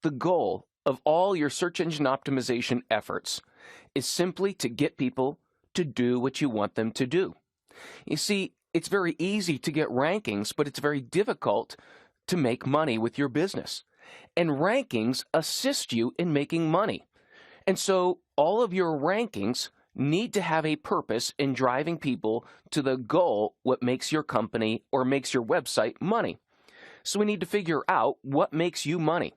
The goal of all your search engine optimization efforts is simply to get people to do what you want them to do. You see, it's very easy to get rankings, but it's very difficult to make money with your business. And rankings assist you in making money. And so all of your rankings need to have a purpose in driving people to the goal, what makes your company or makes your website money. So we need to figure out what makes you money.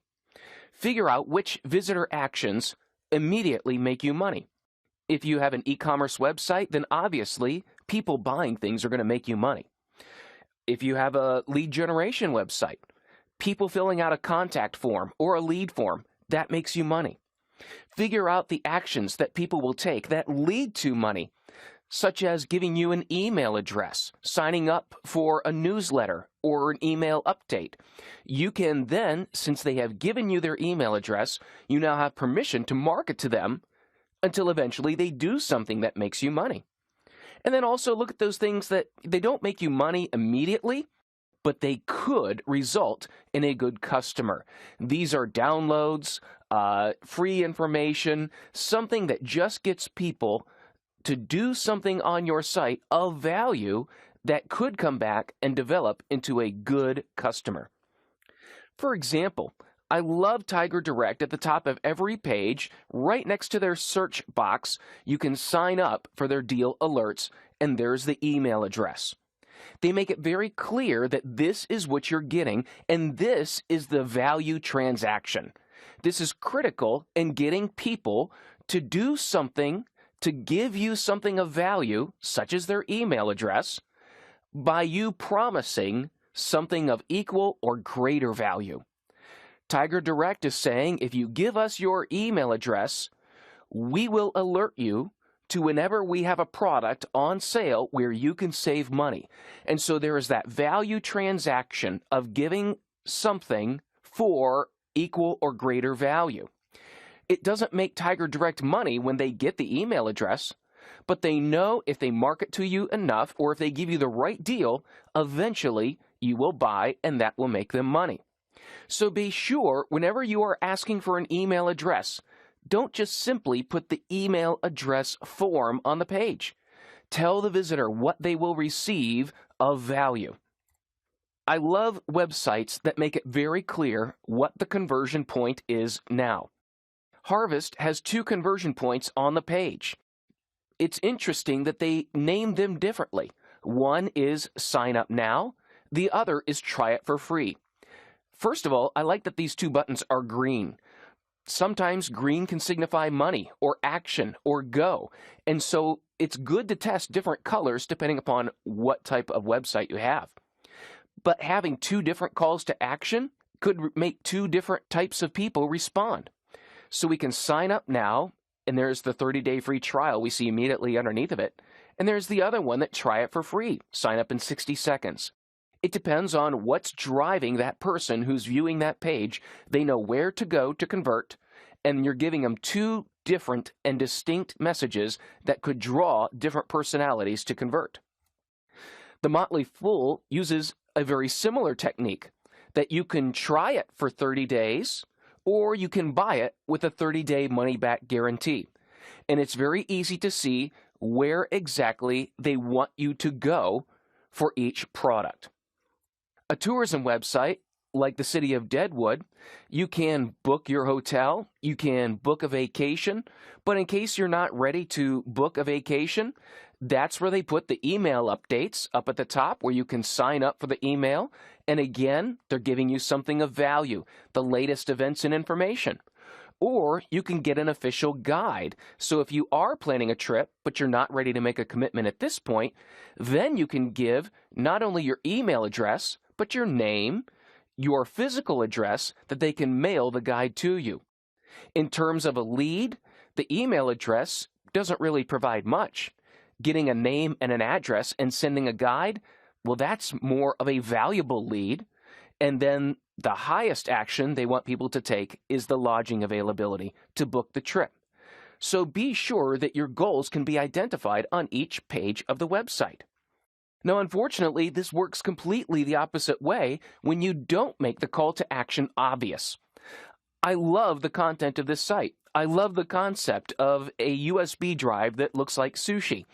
Figure out which visitor actions immediately make you money. If you have an e-commerce website, then obviously people buying things are going to make you money. If you have a lead generation website, people filling out a contact form or a lead form, that makes you money. Figure out the actions that people will take that lead to money, such as giving you an email address, signing up for a newsletter or an email update. You can then, since they have given you their email address, you now have permission to market to them until eventually they do something that makes you money. And then also look at those things that they don't make you money immediately, but they could result in a good customer. These are downloads, free information, something that just gets people to do something on your site of value that could come back and develop into a good customer. For example, I love Tiger Direct. At the top of every page, right next to their search box, you can sign up for their deal alerts, and there's the email address. They make it very clear that this is what you're getting, and this is the value transaction. This is critical in getting people to do something, to give you something of value, such as their email address, by you promising something of equal or greater value. Tiger Direct is saying, if you give us your email address, we will alert you to whenever we have a product on sale where you can save money. And so there is that value transaction of giving something for equal or greater value. It doesn't make Tiger Direct money when they get the email address, but they know if they market to you enough or if they give you the right deal, eventually you will buy and that will make them money. So be sure whenever you are asking for an email address, don't just simply put the email address form on the page. Tell the visitor what they will receive of value. I love websites that make it very clear what the conversion point is now. Harvest has 2 conversion points on the page. It's interesting that they name them differently. One is sign up now, the other is try it for free. First of all, I like that these 2 buttons are green. Sometimes green can signify money or action or go, and so it's good to test different colors depending upon what type of website you have. But having 2 different calls to action could make 2 different types of people respond. So we can sign up now, and there's the 30-day free trial we see immediately underneath of it, and there's the other one that try it for free, sign up in 60 seconds. It depends on what's driving that person who's viewing that page. They know where to go to convert, and you're giving them 2 different and distinct messages that could draw different personalities to convert. The Motley Fool uses a very similar technique that you can try it for 30 days or you can buy it with a 30-day money-back guarantee. And it's very easy to see where exactly they want you to go for each product. A tourism website like the City of Deadwood, you can book your hotel, you can book a vacation, but in case you're not ready to book a vacation, that's where they put the email updates up at the top where you can sign up for the email. And again, they're giving you something of value, the latest events and information. Or you can get an official guide. So if you are planning a trip, but you're not ready to make a commitment at this point, then you can give not only your email address, but your name, your physical address that they can mail the guide to you. In terms of a lead, the email address doesn't really provide much. Getting a name and an address and sending a guide, well, that's more of a valuable lead. And then the highest action they want people to take is the lodging availability to book the trip. So be sure that your goals can be identified on each page of the website. Now, unfortunately, this works completely the opposite way when you don't make the call to action obvious. I love the content of this site. I love the concept of a USB drive that looks like sushi.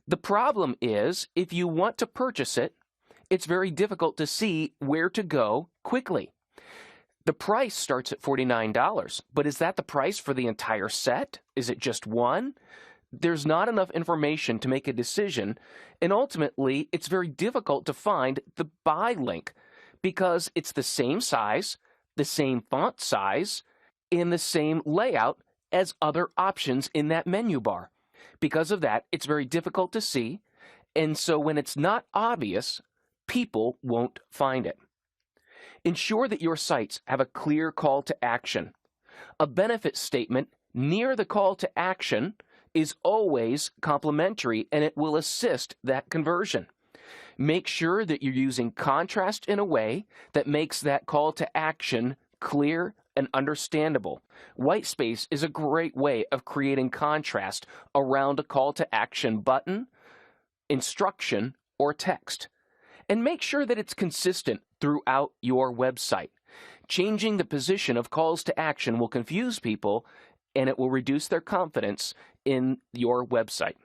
The problem is, if you want to purchase it, it's very difficult to see where to go quickly. The price starts at $49, but is that the price for the entire set? Is it just one? There's not enough information to make a decision, and ultimately, it's very difficult to find the buy link because it's the same size, the same font size, and the same layout as other options in that menu bar. Because of that, it's very difficult to see, and so when it's not obvious, people won't find it. Ensure that your sites have a clear call to action. A benefit statement near the call to action is always complimentary, and it will assist that conversion. Make sure that you're using contrast in a way that makes that call to action clear and understandable. Whitespace is a great way of creating contrast around a call to action button, instruction, or text. And make sure that it's consistent throughout your website. Changing the position of calls to action will confuse people, and it will reduce their confidence in your website.